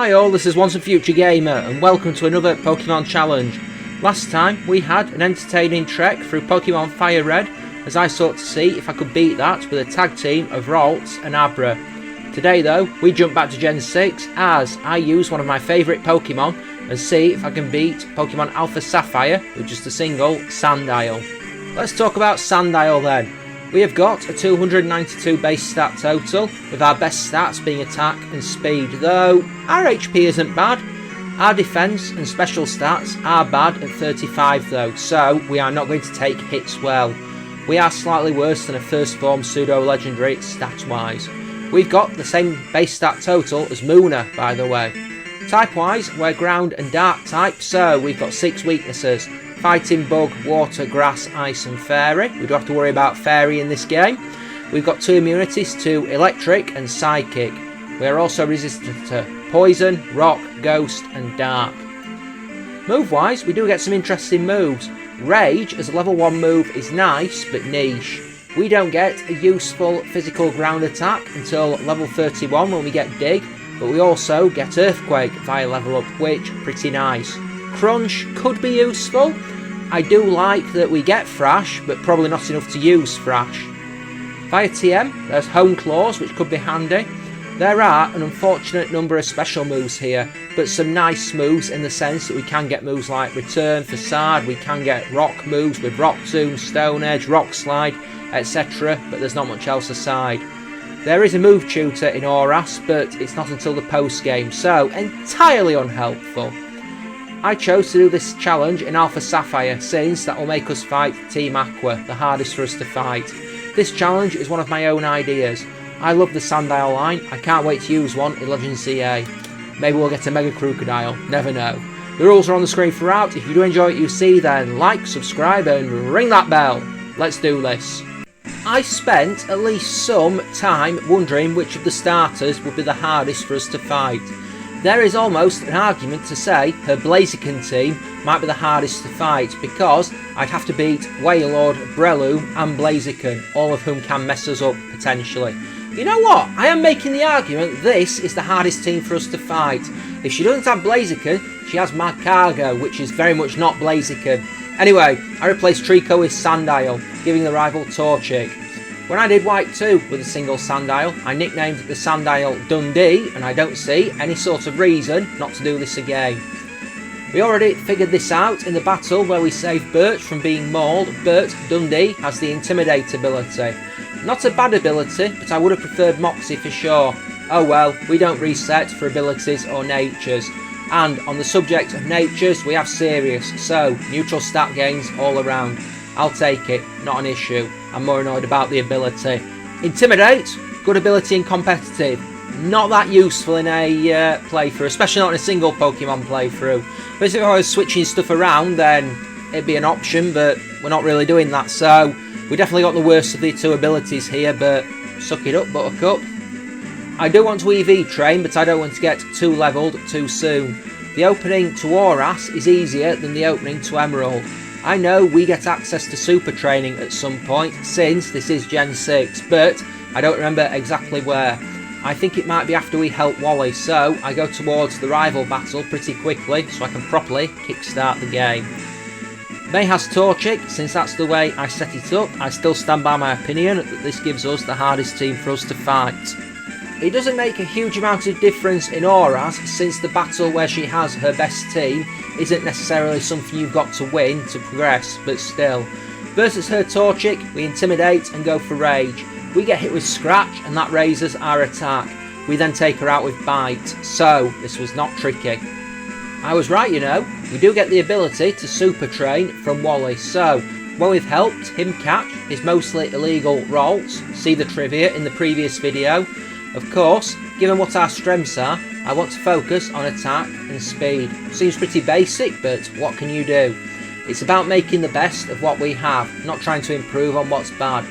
Hi all, this is Once and Future Gamer and welcome to another Pokemon challenge. Last time we had an entertaining trek through Pokemon Fire Red as I sought to see if I could beat that with a tag team of Ralts and Abra. Today though, we jump back to Gen 6 as I use one of my favourite Pokemon and see if I can beat Pokémon Alpha Sapphire with just a single Sandile. Let's talk about Sandile then. We have got a 292 base stat total, with our best stats being attack and speed, though our HP isn't bad. Our defence and special stats are bad at 35 though, so we are not going to take hits well. We are slightly worse than a first form pseudo legendary stats wise. We've got the same base stat total as Moona, by the way. Type wise, we're ground and dark type, so we've got 6 weaknesses. Fighting, bug, water, grass, ice and fairy. We don't have to worry about fairy in this game. We've got 2 immunities to electric and psychic. We are also resistant to poison, rock, ghost and dark. Move wise, we do get some interesting moves. Rage as a level 1 move is nice but niche. We don't get a useful physical ground attack until level 31 when we get dig, but we also get earthquake via level up, which pretty nice. Crunch could be useful. I do like that we get Thrash, but probably not enough to use Thrash. Via TM, there's Home Claws, which could be handy. There are an unfortunate number of special moves here, but some nice moves in the sense that we can get moves like Return, Facade, we can get rock moves with Rock Tomb, Stone Edge, Rock Slide, etc., but there's not much else aside. There is a move tutor in ORAS, but it's not until the post game, so entirely unhelpful. I chose to do this challenge in Alpha Sapphire since that will make us fight Team Aqua, the hardest for us to fight. This challenge is one of my own ideas. I love the Sandile line, I can't wait to use one in Legend CA. Maybe we'll get a Mega Crocodile, never know. The rules are on the screen throughout. If you do enjoy what you see then like, subscribe and ring that bell. Let's do this. I spent at least some time wondering which of the starters would be the hardest for us to fight. There is almost an argument to say her Blaziken team might be the hardest to fight because I'd have to beat Wailord, Breloom and Blaziken, all of whom can mess us up potentially. You know what? I am making the argument this is the hardest team for us to fight. If she doesn't have Blaziken, she has Magcargo, which is very much not Blaziken. Anyway, I replaced Trico with Sandile, giving the rival Torchic. When I did White 2 with a single Sandile, I nicknamed the Sandile Dundee, and I don't see any sort of reason not to do this again. We already figured this out in the battle where we saved Birch from being mauled, but Dundee has the Intimidate ability. Not a bad ability, but I would have preferred Moxie for sure. Oh well, we don't reset for abilities or natures. And on the subject of natures, we have Sirius, so neutral stat gains all around. I'll take it, not an issue. I'm more annoyed about the ability. Intimidate, good ability in competitive. Not that useful in a playthrough, especially not in a single Pokemon playthrough. But if I was switching stuff around, then it'd be an option, but we're not really doing that. So we definitely got the worst of the 2 abilities here, but suck it up, Buttercup. I do want to EV train, but I don't want to get too levelled too soon. The opening to ORAS is easier than the opening to Emerald. I know we get access to super training at some point since this is Gen 6, but I don't remember exactly where. I think it might be after we help Wally, so I go towards the rival battle pretty quickly so I can properly kickstart the game. May has Torchic, since that's the way I set it up. I still stand by my opinion that this gives us the hardest team for us to fight. It doesn't make a huge amount of difference in ORAS since the battle where she has her best team isn't necessarily something you've got to win to progress, but still. Versus her Torchic, we intimidate and go for rage. We get hit with Scratch and that raises our attack. We then take her out with Bite, so this was not tricky. I was right, you know, we do get the ability to super train from Wally, so when we've helped him catch his mostly illegal Ralts, see the trivia in the previous video. Of course, given what our strengths are, I want to focus on attack and speed. Seems pretty basic, but what can you do? It's about making the best of what we have, not trying to improve on what's bad.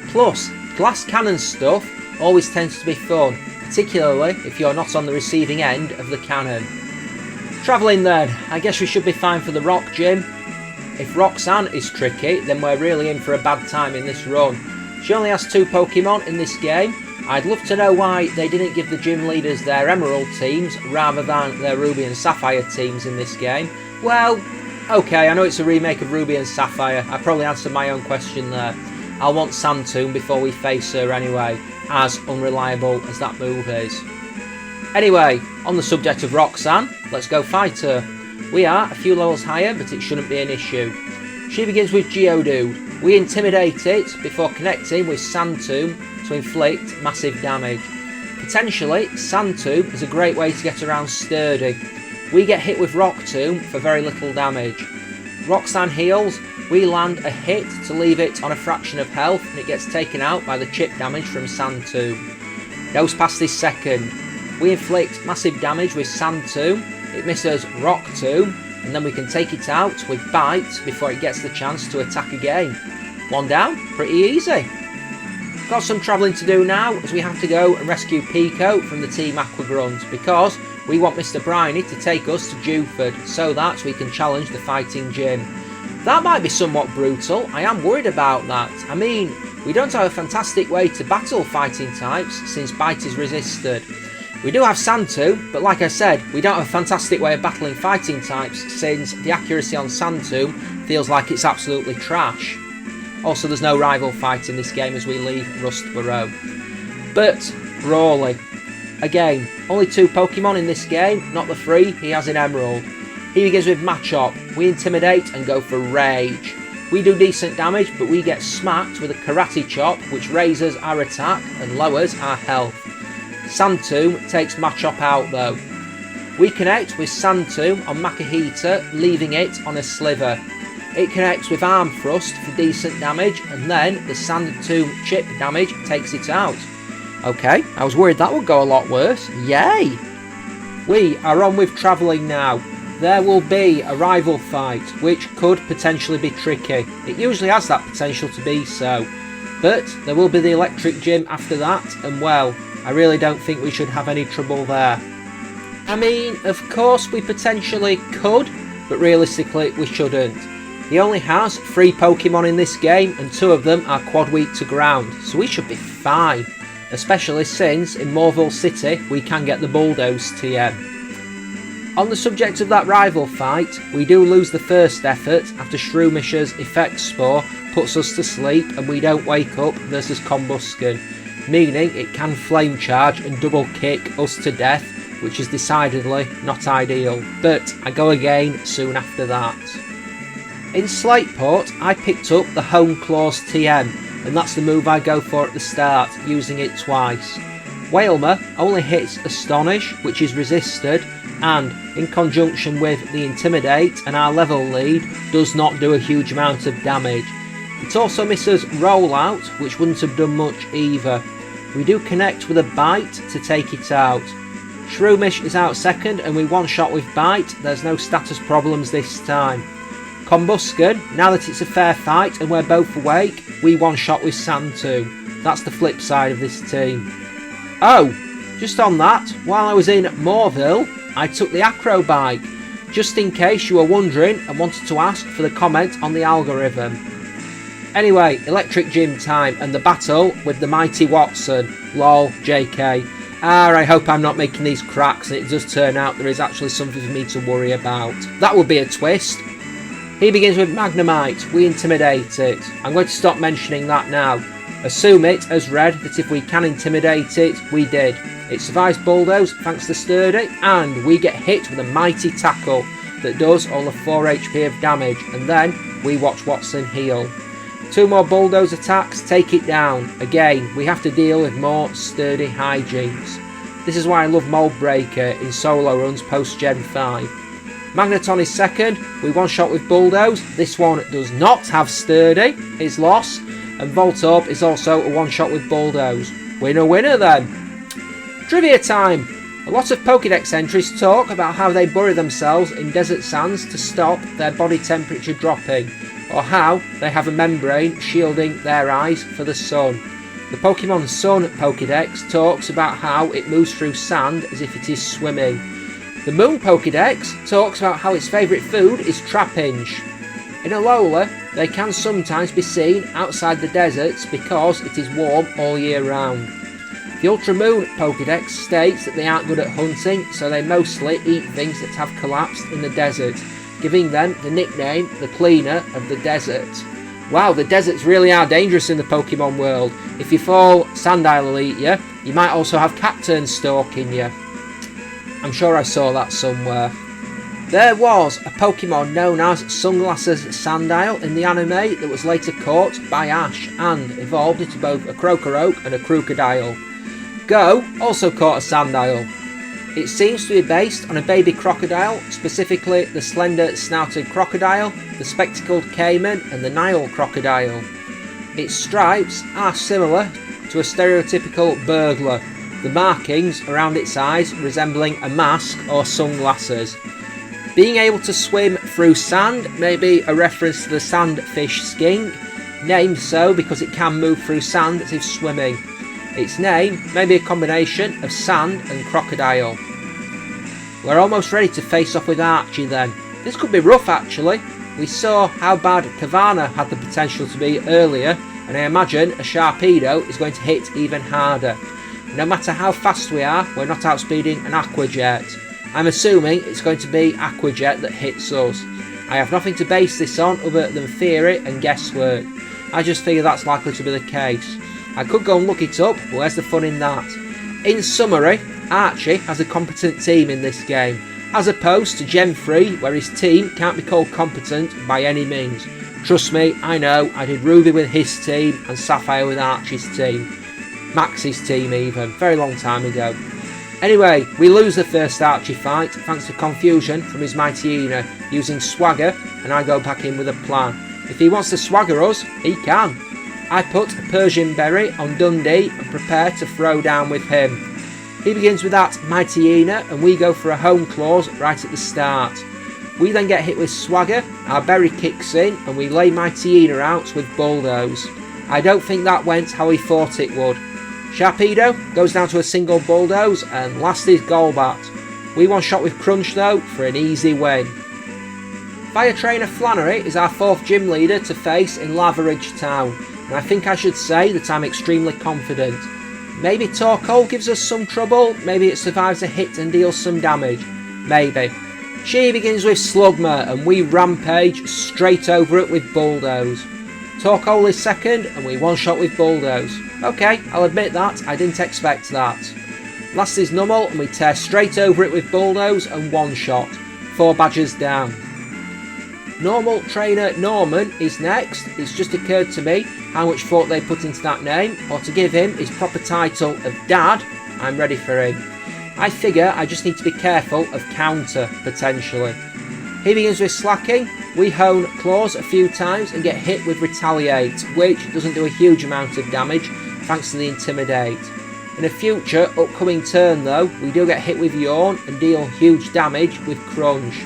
Plus, glass cannon stuff always tends to be fun, particularly if you're not on the receiving end of the cannon. Travelling then, I guess we should be fine for the Rock Gym. If Roxanne is tricky, then we're really in for a bad time in this run. She only has 2 Pokemon in this game, I'd love to know why they didn't give the gym leaders their Emerald teams rather than their Ruby and Sapphire teams in this game. Well, okay, I know it's a remake of Ruby and Sapphire. I probably answered my own question there. I'll want Sandile before we face her anyway, as unreliable as that move is. Anyway, on the subject of Roxanne, let's go fight her. We are a few levels higher, but it shouldn't be an issue. She begins with Geodude. We intimidate it before connecting with Sandile to inflict massive damage. Potentially, Sandile is a great way to get around Sturdy. We get hit with Rock Tomb for very little damage. Roxanne heals. We land a hit to leave it on a fraction of health, and it gets taken out by the chip damage from Sandile. Goes past his second. We inflict massive damage with Sandile. It misses Rock Tomb, and then we can take it out with Bite before it gets the chance to attack again. One down, pretty easy. Got some travelling to do now, as we have to go and rescue Pico from the Team Aquagrunt, because we want Mr. Briny to take us to Dewford so that we can challenge the fighting gym. That might be somewhat brutal. I am worried about that. I mean, we don't have a fantastic way to battle fighting types since Bite is resisted. We do have Sandile, but like I said, we don't have a fantastic way of battling fighting types since the accuracy on Sandile feels like it's absolutely trash. Also, there's no rival fight in this game as we leave Rustboro. But Brawly. Again, only 2 Pokemon in this game, not the 3 he has in Emerald. He begins with Machop. We intimidate and go for Rage. We do decent damage, but we get smacked with a Karate Chop, which raises our attack and lowers our health. Sandile takes Machop out though. We connect with Sandile on Makahita, leaving it on a Sliver. It connects with Arm Thrust for decent damage, and then the Sandile chip damage takes it out. Okay, I was worried that would go a lot worse. Yay! We are on with travelling now. There will be a rival fight, which could potentially be tricky. It usually has that potential to be so. But there will be the Electric Gym after that, and well, I really don't think we should have any trouble there. I mean, of course we potentially could, but realistically we shouldn't. He only has 3 Pokemon in this game, and 2 of them are quad weak to ground, so we should be fine. Especially since in Morville City we can get the Bulldoze TM. On the subject of that rival fight, we do lose the first effort after Shroomisher's Effect Spore puts us to sleep and we don't wake up versus Combusken, meaning it can Flame Charge and double kick us to death, which is decidedly not ideal, but I go again soon after that. In Slateport, I picked up the Hone Claws TM, and that's the move I go for at the start, using it twice. Wailmer only hits Astonish, which is resisted, and in conjunction with the Intimidate and our level lead, does not do a huge amount of damage. It also misses Rollout, which wouldn't have done much either. We do connect with a Bite to take it out. Shroomish is out second, and we one-shot with Bite. There's no status problems this time. Combusken, now that it's a fair fight and we're both awake, we one-shot with Sandile. That's the flip side of this team. Oh, just on that, while I was in Morville, I took the Acro Bike, just in case you were wondering and wanted to ask for the comment on the algorithm. Anyway, Electric Gym time and the battle with the mighty Watson. Lol, JK. I hope I'm not making these cracks and it does turn out there is actually something for me to worry about. That would be a twist. He begins with Magnemite. We intimidate it. I'm going to stop mentioning that now. Assume it as read that if we can intimidate it, we did. It survives Bulldoze thanks to Sturdy, and we get hit with a mighty tackle that does all the 4 HP of damage, and then we watch Watson heal. 2 more Bulldoze attacks take it down. Again, we have to deal with more Sturdy hijinks. This is why I love Mold Breaker in solo runs post Gen 5. Magneton is second, we one-shot with Bulldoze. This one does not have Sturdy, his loss, and Voltorb is also a one-shot with Bulldoze. Winner winner then. Trivia time! A lot of Pokédex entries talk about how they bury themselves in desert sands to stop their body temperature dropping, or how they have a membrane shielding their eyes for the sun. The Pokemon Sun Pokédex talks about how it moves through sand as if it is swimming. The Moon Pokédex talks about how its favourite food is Trapinch. In Alola, they can sometimes be seen outside the deserts because it is warm all year round. The Ultra Moon Pokédex states that they aren't good at hunting, so they mostly eat things that have collapsed in the desert, giving them the nickname the Cleaner of the Desert. Wow, the deserts really are dangerous in the Pokemon world. If you fall, Sandile will eat you. You might also have Cacturn stalking you. I'm sure I saw that somewhere. There was a Pokemon known as Sunglasses Sandile in the anime that was later caught by Ash and evolved into both a Crocoroke and a crocodile. Go also caught a Sandile. It seems to be based on a baby crocodile, specifically the slender snouted crocodile, the spectacled caiman and the Nile crocodile. Its stripes are similar to a stereotypical burglar, the markings around its eyes resembling a mask or sunglasses. Being able to swim through sand may be a reference to the sandfish skink, named so because it can move through sand as if swimming. Its name may be a combination of sand and crocodile. We're almost ready to face off with Archie then. This could be rough actually. We saw how bad Caverna had the potential to be earlier, and I imagine a Sharpedo is going to hit even harder. No matter how fast we are, we're not outspeeding an Aquajet. I'm assuming it's going to be Aquajet that hits us. I have nothing to base this on other than theory and guesswork. I just figure that's likely to be the case. I could go and look it up, but where's the fun in that? In summary, Archie has a competent team in this game, as opposed to Gen 3 where his team can't be called competent by any means. Trust me, I know, I did Ruby with his team and Sapphire with Archie's team. Max's team even, very long time ago. Anyway, we lose the first Archie fight thanks to confusion from his Mightyena using Swagger, and I go back in with a plan. If he wants to swagger us, he can. I put a Persian Berry on Dundee and prepare to throw down with him. He begins with that Mightyena and we go for a Home Claws right at the start. We then get hit with Swagger, our Berry kicks in and we lay Mightyena out with Bulldoze. I don't think that went how he thought it would. Sharpedo goes down to a single Bulldoze and last is Golbat. We one shot with Crunch though for an easy win. Fire Trainer Flannery is our 4th gym leader to face in Lava Ridge Town. And I think I should say that I'm extremely confident. Maybe Torkoal gives us some trouble, maybe it survives a hit and deals some damage. Maybe. She begins with Slugma and we rampage straight over it with Bulldoze. Torkoal is second and we one shot with Bulldoze. Okay, I'll admit that, I didn't expect that. Last is Numel and we tear straight over it with Bulldoze and one shot. 4 badgers down. Normal Trainer Norman is next. It's just occurred to me how much thought they put into that name, or to give him his proper title of Dad, I'm ready for him. I figure I just need to be careful of counter, potentially. He begins with Slacking, we hone Claws a few times and get hit with Retaliate, which doesn't do a huge amount of damage, thanks to the Intimidate. In a future upcoming turn though, we do get hit with Yawn and deal huge damage with Crunch.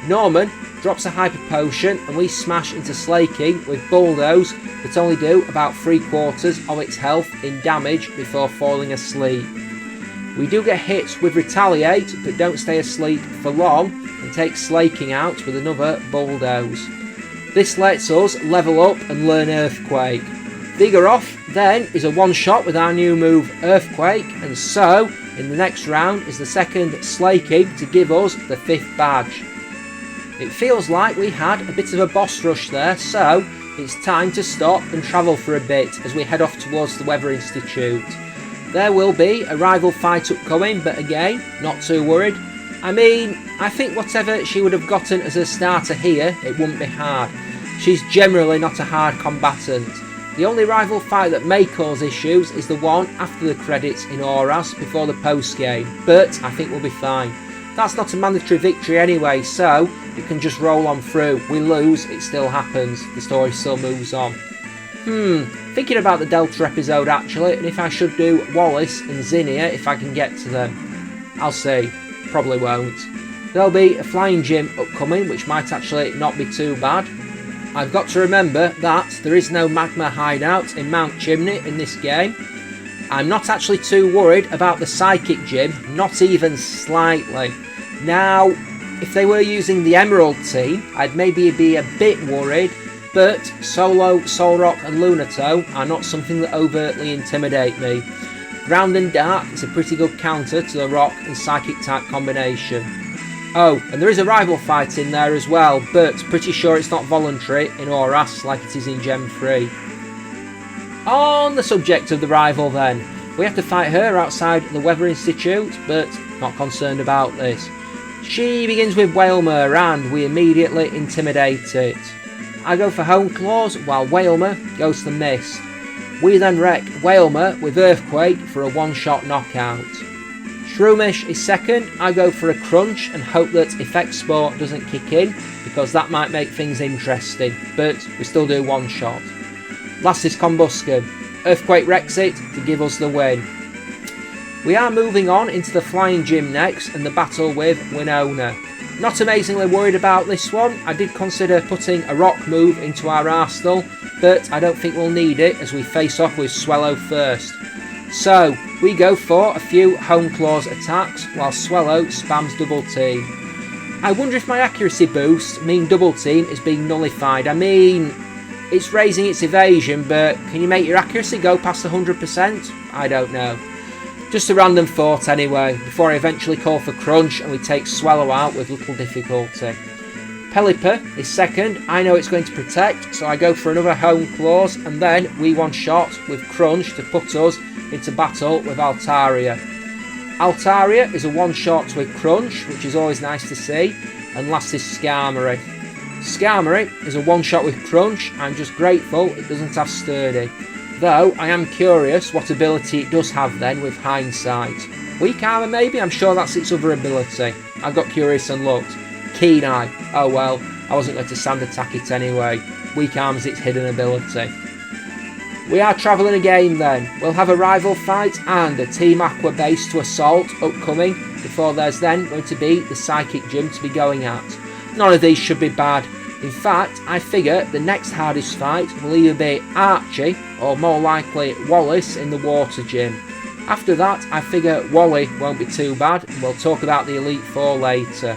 Norman drops a Hyper Potion and we smash into Slaking with Bulldoze that only do about 3/4 of its health in damage before falling asleep. We do get hit with Retaliate but don't stay asleep for long and take Slaking out with another Bulldoze. This lets us level up and learn Earthquake. Vigoroth then is a one shot with our new move Earthquake, and so in the next round is the second Slaking to give us the 5th badge. It feels like we had a bit of a boss rush there, so it's time to stop and travel for a bit as we head off towards the Weather Institute. There will be a rival fight upcoming, but again, not too worried. I mean, I think whatever she would have gotten as a starter here, it wouldn't be hard. She's generally not a hard combatant. The only rival fight that may cause issues is the one after the credits in ORAS before the post game, but I think we'll be fine. That's not a mandatory victory anyway, so it can just roll on through. We lose, it still happens, the story still moves on. Thinking about the Delta episode actually, and if I should do Wallace and Zinnia if I can get to them. I'll see, probably won't. There'll be a flying gym upcoming, which might actually not be too bad. I've got to remember that there is no magma hideout in Mount Chimney in this game. I'm not actually too worried about the Psychic Gym, not even slightly. Now, if they were using the Emerald team, I'd maybe be a bit worried, but Solo, Solrock and Lunato are not something that overtly intimidate me. Ground and dark is a pretty good counter to the rock and psychic type combination. Oh, and there is a rival fight in there as well, but pretty sure it's not voluntary in ORAS like it is in Gen 3. On the subject of the rival then, we have to fight her outside the Weather Institute, but not concerned about this. She begins with Whalmer and we immediately intimidate it. I go for Hone Claws while Whalmer goes for Mist. We then wreck Whalmer with Earthquake for a one-shot knockout. Shroomish is second. I go for a Crunch and hope that Effect Sport doesn't kick in because that might make things interesting, but we still do one shot. Last is Combusken. Earthquake wrecks it to give us the win. We are moving on into the Flying Gym next and the battle with Winona. Not amazingly worried about this one. I did consider putting a rock move into our arsenal, but I don't think we'll need it as we face off with Swallow first. So, we go for a few Hone Claws attacks while Swallow spams Double Team. I wonder if my accuracy boost mean Double Team is being nullified. I mean, it's raising its evasion, but can you make your accuracy go past 100%? I don't know. Just a random thought anyway, before I eventually call for Crunch and we take Swallow out with little difficulty. Pelipper is second. I know it's going to protect, so I go for another Hone Claws and then we one shot with Crunch to put us into battle with Altaria. Altaria is a one shot with Crunch, which is always nice to see, and last is Skarmory. Skarmory is a one shot with Crunch. I'm just grateful it doesn't have Sturdy. Though I am curious what ability it does have then with Hindsight. Weak Armour maybe? I'm sure that's its other ability. I got curious and looked. Keen Eye. Oh well, I wasn't going to sand attack it anyway. Weak Armor's its hidden ability. We are travelling again then. We'll have a rival fight and a Team Aqua base to assault upcoming before there's then going to be the Psychic Gym to be going at. None of these should be bad. In fact, I figure the next hardest fight will either be Archie or more likely Wallace in the Water Gym. After that, I figure Wally won't be too bad and we'll talk about the Elite Four later.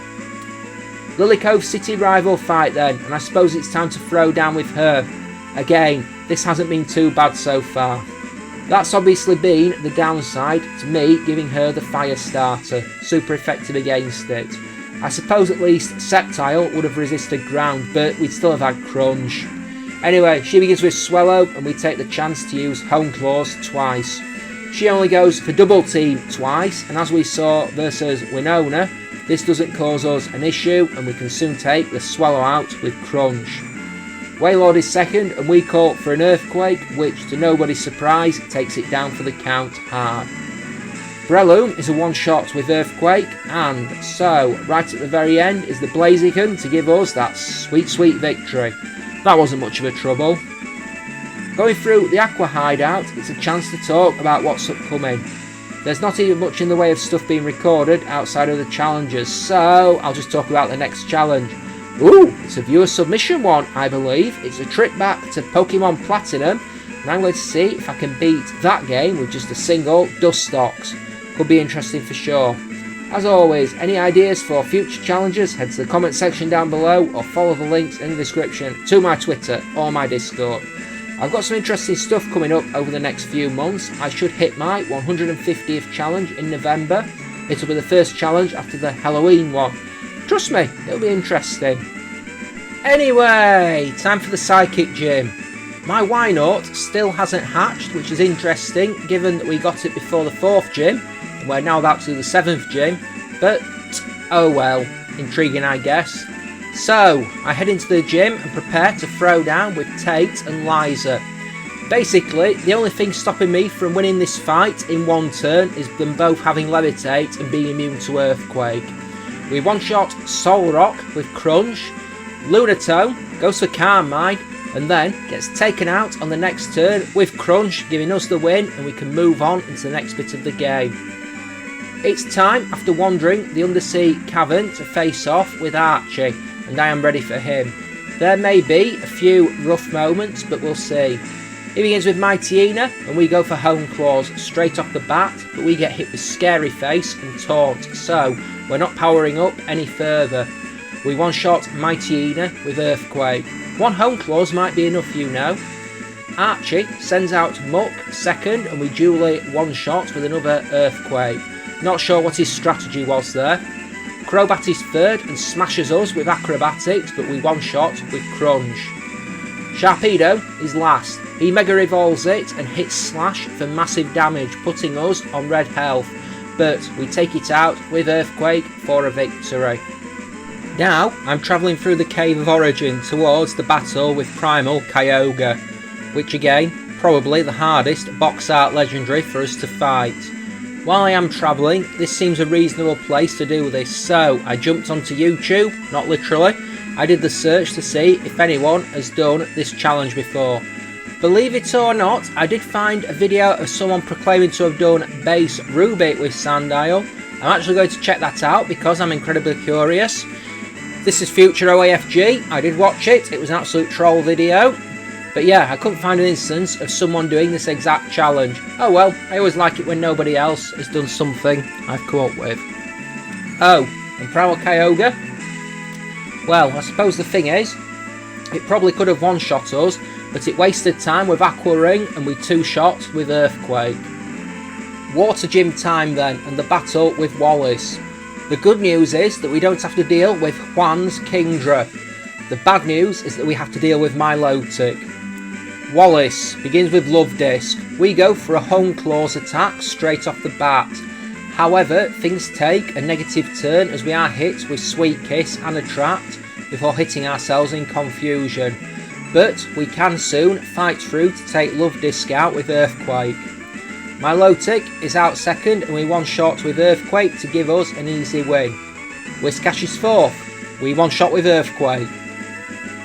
Lily Cove City rival fight then, and I suppose it's time to throw down with her. Again, this hasn't been too bad so far. That's obviously been the downside to me giving her the Fire Starter, super effective against it. I suppose at least Sceptile would have resisted ground, but we'd still have had Crunch. Anyway, she begins with Swallow and we take the chance to use Hone Claws twice. She only goes for Double Team twice, and as we saw versus Winona, this doesn't cause us an issue and we can soon take the Swallow out with Crunch. Wailord is second and we call for an Earthquake, which to nobody's surprise takes it down for the count hard. Breloom is a one shot with Earthquake, and so right at the very end is the Blaziken to give us that sweet victory. That wasn't much of a trouble. Going through the Aqua Hideout, it's a chance to talk about what's upcoming. There's not even much in the way of stuff being recorded outside of the challenges, so I'll just talk about the next challenge. Ooh, it's a viewer submission one, I believe. It's a trip back to Pokemon Platinum, and I'm going to see if I can beat that game with just a single Dustox. Could be interesting for sure. As always, any ideas for future challenges, head to the comment section down below or follow the links in the description to my Twitter or my Discord. I've got some interesting stuff coming up over the next few months. I should hit my 150th challenge in November. It'll be the first challenge after the Halloween one. Trust me, it'll be interesting. Anyway, time for the Psychic Gym. My Wynaut still hasn't hatched, which is interesting given that we got it before the 4th gym. We're now about to the 7th gym, but oh well, intriguing I guess. So, I head into the gym and prepare to throw down with Tate and Liza. Basically, the only thing stopping me from winning this fight in one turn is them both having Levitate and being immune to Earthquake. We one-shot Solrock with Crunch, Lunatone goes for Calm Mind, and then gets taken out on the next turn with Crunch giving us the win, and we can move on into the next bit of the game. It's time, after wandering the undersea cavern, to face off with Archie, and I am ready for him. There may be a few rough moments, but we'll see. He begins with Mightyena, and we go for Hone Claws straight off the bat, but we get hit with Scary Face and Taunt, so we're not powering up any further. We one-shot Mightyena with Earthquake. One Hone Claws might be enough, you know. Archie sends out Muck second, and we duly one-shot with another Earthquake. Not sure what his strategy was there. Crobat is third and smashes us with Acrobatics, but we one-shot with Crunch. Sharpedo is last. He Mega Evolves it and hits Slash for massive damage, putting us on red health, but we take it out with Earthquake for a victory. Now I'm travelling through the Cave of Origin towards the battle with Primal Kyogre, which again, probably the hardest box art legendary for us to fight. While I am travelling, this seems a reasonable place to do this, so I jumped onto YouTube, not literally. I did the search to see if anyone has done this challenge before. Believe it or not, I did find a video of someone proclaiming to have done base Rubik with Sandile. I'm actually going to check that out because I'm incredibly curious. This is Future OAFG, I did watch it, it was an absolute troll video. But yeah, I couldn't find an instance of someone doing this exact challenge. Oh well, I always like it when nobody else has done something I've come up with. Oh, and Primal Kyogre? Well, I suppose the thing is, it probably could have one-shot us, but it wasted time with Aqua Ring and we two-shot with Earthquake. Water Gym time then, and the battle with Wallace. The good news is that we don't have to deal with Juan's Kingdra. The bad news is that we have to deal with Milotic. Wallace begins with Love Disc. We go for a Hone Claws attack straight off the bat. However, things take a negative turn as we are hit with Sweet Kiss and Attract before hitting ourselves in confusion. But we can soon fight through to take Love Disc out with Earthquake. Milotic is out second and we one-shot with Earthquake to give us an easy win. Whiscash is fourth. We one-shot with Earthquake.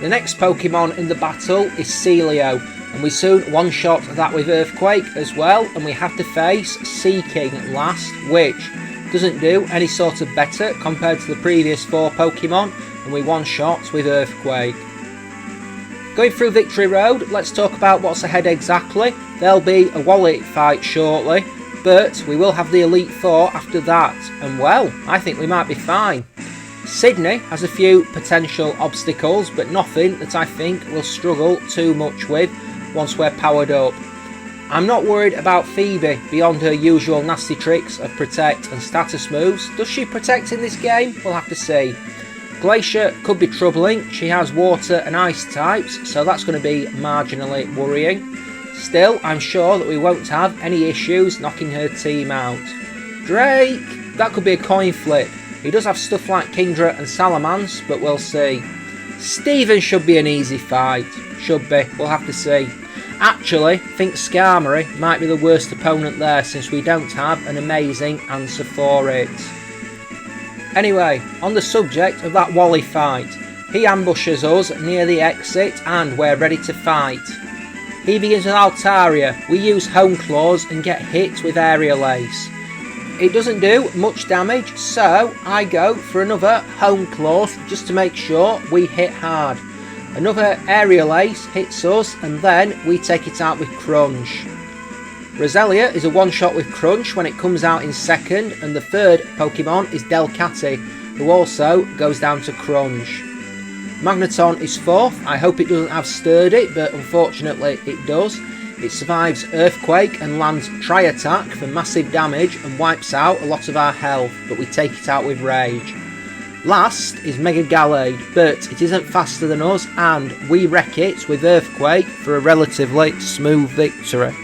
The next Pokemon in the battle is Celio, and we soon one-shot that with Earthquake as well, and we have to face Seaking last, which doesn't do any sort of better compared to the previous 4 Pokemon, and we one-shot with Earthquake. Going through Victory Road, let's talk about what's ahead exactly. There'll be a Wallet fight shortly, but we will have the Elite Four after that, and well, I think we might be fine. Sydney has a few potential obstacles, but nothing that I think we'll struggle too much with once we're powered up. I'm not worried about Phoebe beyond her usual nasty tricks of Protect and status moves. Does she Protect in this game? We'll have to see. Glacier could be troubling. She has water and ice types, so that's going to be marginally worrying. Still, I'm sure that we won't have any issues knocking her team out. Drake! That could be a coin flip. He does have stuff like Kingdra and Salamence, but we'll see. Steven should be an easy fight. Should be, we'll have to see. Actually, I think Skarmory might be the worst opponent there since we don't have an amazing answer for it. Anyway, on the subject of that Wally fight, he ambushes us near the exit and we're ready to fight. He begins with Altaria. We use Hone Claws and get hit with Aerial Ace. It doesn't do much damage, so I go for another Hone Claws just to make sure we hit hard. Another Aerial Ace hits us and then we take it out with Crunch. Roselia is a one-shot with Crunch when it comes out in second, and the third Pokemon is Delcatty, who also goes down to Crunch. Magneton is fourth. I hope it doesn't have Sturdy, but unfortunately it does. It survives Earthquake and lands Tri-Attack for massive damage and wipes out a lot of our health, but we take it out with Rage. Last is Mega Gallade, but it isn't faster than us and we wreck it with Earthquake for a relatively smooth victory.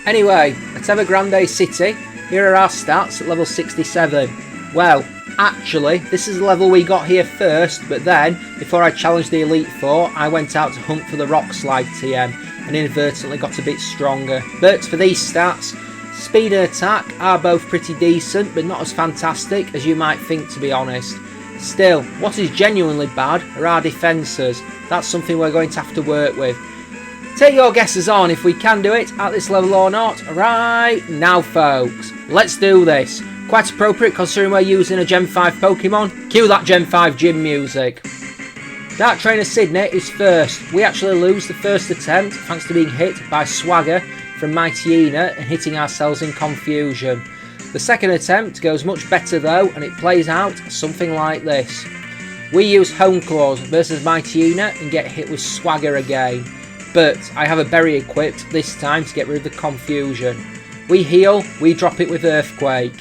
Anyway, at Evergrande City, here are our stats at level 67. Well, actually, this is the level we got here first, but then, before I challenged the Elite Four, I went out to hunt for the Rock Slide TM and inadvertently got a bit stronger. But for these stats, speed and attack are both pretty decent, but not as fantastic as you might think, to be honest. Still, what is genuinely bad are our defences. That's something we're going to have to work with. Take your guesses on if we can do it at this level or not. Right now, folks, let's do this. Quite appropriate considering we're using a Gen 5 Pokemon. Cue that Gen 5 gym music. Dark Trainer Sydney is first. We actually lose the first attempt thanks to being hit by Swagger from Mightyena and hitting ourselves in confusion. The second attempt goes much better though, and it plays out something like this. We use Hone Claws versus Mightyena and get hit with Swagger again. but I have a berry equipped this time to get rid of the confusion. We heal, we drop it with Earthquake.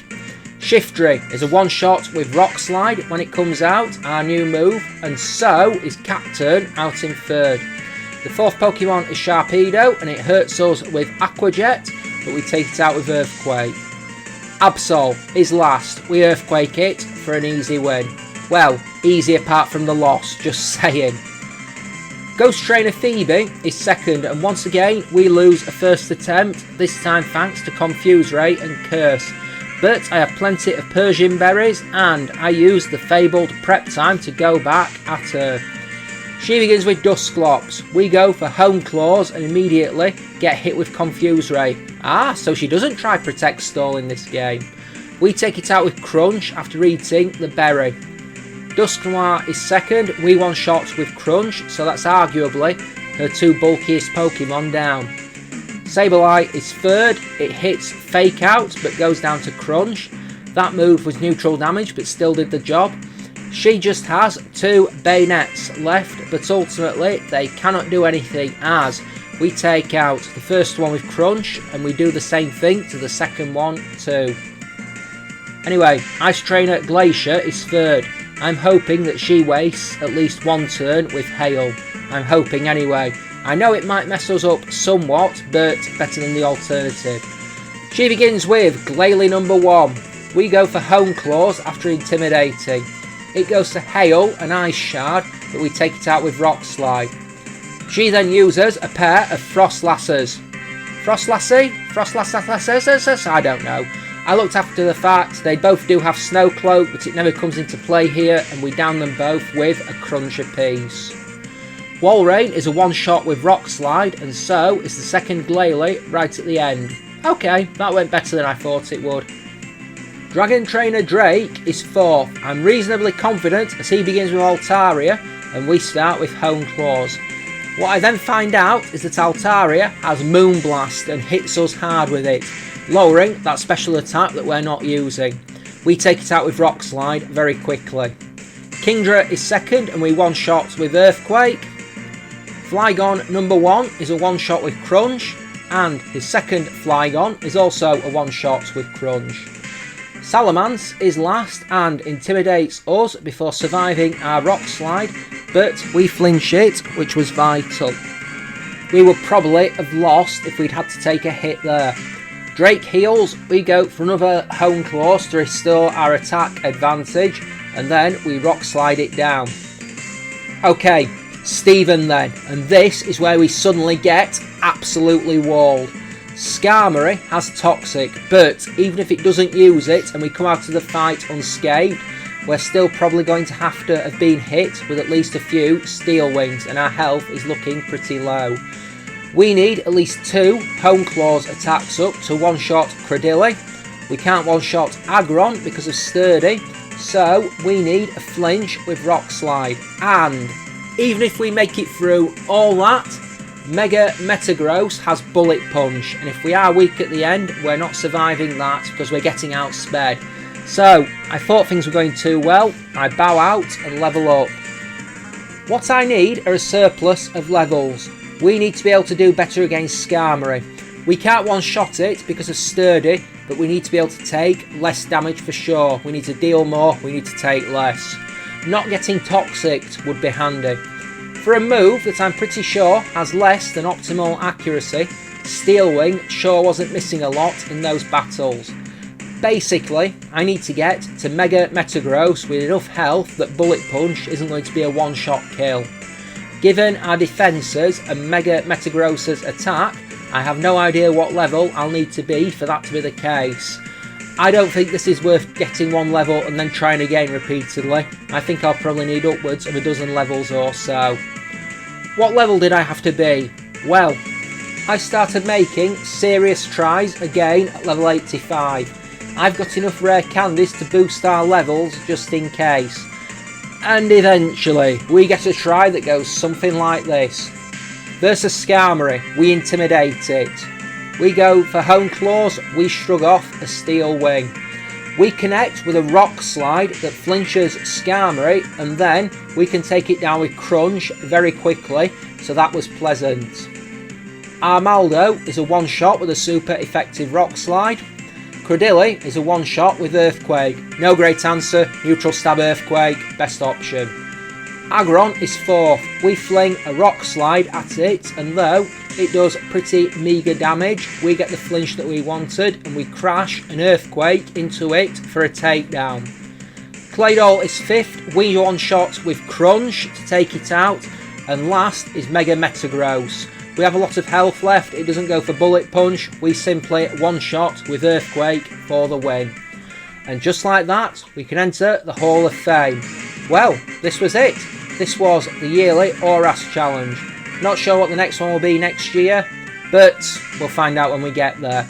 Shiftry is a one-shot with Rock Slide when it comes out, our new move, and so is Captain out in third. The fourth Pokemon is Sharpedo, and it hurts us with Aqua Jet, but we take it out with Earthquake. Absol is last, we Earthquake it for an easy win. Well, easy apart from the loss, just saying. Ghost Trainer Phoebe is second, and once again we lose a first attempt, this time thanks to Confuse Ray and Curse. But I have plenty of Persian berries, and I use the fabled prep time to go back at her. She begins with Dusclops. We go for Home Claws and immediately get hit with Confuse Ray. Ah, so she doesn't try Protect Stall in this game. We take it out with Crunch after eating the berry. Dusknoir is second. We one-shot with Crunch, so that's arguably her two bulkiest Pokemon down. Sableye is third. It hits Fake Out but goes down to Crunch. That move was neutral damage but still did the job. She just has two Bayonets left, but ultimately they cannot do anything as we take out the first one with Crunch and we do the same thing to the second one too. Anyway, Ice Trainer Glacier is third. I'm hoping that she wastes at least one turn with Hail. I'm hoping anyway. I know it might mess us up somewhat, but better than the alternative. She begins with Glalie number 1. We go for Home Claws after intimidating. It goes to Hail and Ice Shard, but we take it out with Rock Slide. She then uses a pair of Frostlassers. Frostlassie? Frostlassers? I don't know. I looked after the fact they both do have Snow Cloak, but it never comes into play here, and we down them both with a Crunch apiece. Walrein is a one-shot with Rock Slide, and so is the second Glalie right at the end. Okay, that went better than I thought it would. Dragon Trainer Drake is fourth. I'm reasonably confident as he begins with Altaria, and we start with Home Claws. What I then find out is that Altaria has Moonblast and hits us hard with it, lowering that special attack that we're not using. We take it out with Rock Slide very quickly. Kingdra is second, and we one-shot with Earthquake. Flygon number 1 is a one-shot with Crunch, and his second Flygon is also a one-shot with Crunch. Salamence is last and intimidates us before surviving our Rock Slide, but we flinch it, which was vital. We would probably have lost if we'd had to take a hit there. Drake heals, we go for another Home Claws to restore our attack advantage, and then we Rock Slide it down. Okay, Steven then, and this is where we suddenly get absolutely walled. Skarmory has Toxic, but even if it doesn't use it and we come out of the fight unscathed, we're still probably going to have been hit with at least a few Steel Wings, and our health is looking pretty low. We need at least 2 Home Claws attacks up to one-shot Cradily. We can't one-shot Aggron because of Sturdy, so we need a flinch with Rock Slide. And even if we make it through all that, Mega Metagross has Bullet Punch, and if we are weak at the end, we're not surviving that because we're getting outsped. So, I thought things were going too well, I bow out and level up. What I need are a surplus of levels. We need to be able to do better against Skarmory. We can't one-shot it because of Sturdy, but we need to be able to take less damage for sure. We need to deal more, we need to take less. Not getting Toxic would be handy. For a move that I'm pretty sure has less than optimal accuracy, Steel Wing sure wasn't missing a lot in those battles. Basically, I need to get to Mega Metagross with enough health that Bullet Punch isn't going to be a one-shot kill. Given our defences and Mega Metagross's attack, I have no idea what level I'll need to be for that to be the case. I don't think this is worth getting one level and then trying again repeatedly. I think I'll probably need upwards of a dozen levels or so. What level did I have to be? Well, I started making serious tries again at level 85. I've got enough rare candies to boost our levels just in case. And eventually, we get a try that goes something like this. Versus Skarmory, we intimidate it. We go for Home Claws, we shrug off a Steel Wing. We connect with a Rock Slide that flinches Skarmory, and then we can take it down with Crunch very quickly, so that was pleasant. Armaldo is a one-shot with a super effective rock slide. Crocodile is a one-shot with earthquake. No great answer, neutral stab earthquake, best option. Agron is 4th. We fling a rock slide at it, and though it does pretty meagre damage, we get the flinch that we wanted and we crash an earthquake into it for a takedown. Claydol is 5th. We one-shot with Crunch to take it out, and last is Mega Metagross. We have a lot of health left, it doesn't go for Bullet Punch, we simply one-shot with Earthquake for the win. And just like that, we can enter the Hall of Fame. Well, this was it. This was the yearly ORAS challenge. Not sure what the next one will be next year, but we'll find out when we get there.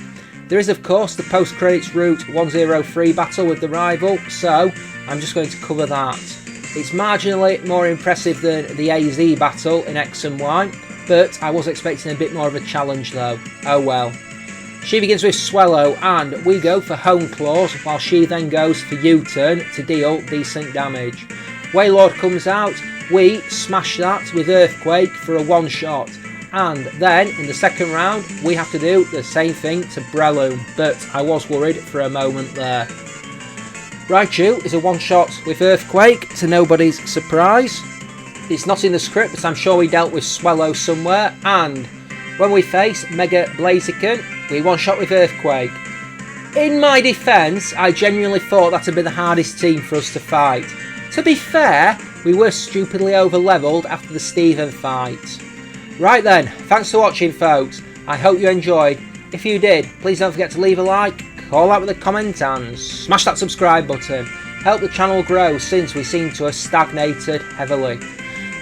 There is of course the post-credits Route 103 battle with the rival, so I'm just going to cover that. It's marginally more impressive than the AZ battle in X and Y, but I was expecting a bit more of a challenge though. Oh well. She begins with Swallow and we go for Hone Claws while she then goes for U-turn to deal decent damage. Wailord comes out, we smash that with Earthquake for a one-shot, and then in the second round we have to do the same thing to Breloom, but I was worried for a moment there. Raichu is a one-shot with Earthquake to nobody's surprise. It's not in the script, but I'm sure we dealt with Swallow somewhere, and when we face Mega Blaziken, we one-shot with Earthquake. In my defence, I genuinely thought that would be the hardest team for us to fight. To be fair, we were stupidly over-levelled after the Steven fight. Right then, thanks for watching folks, I hope you enjoyed. If you did, please don't forget to leave a like, call out with a comment and smash that subscribe button. Help the channel grow since we seem to have stagnated heavily.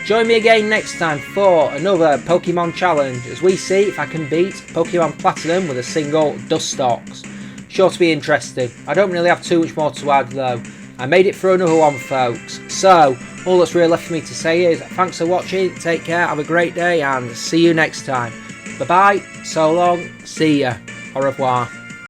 Join me again next time for another Pokemon challenge as we see if I can beat Pokemon Platinum with a single Dustox. Sure to be interesting. I don't really have too much more to add though. I made it for another one folks. So all that's really left for me to say is thanks for watching, take care, have a great day and see you next time. Bye bye, so long, see ya, au revoir.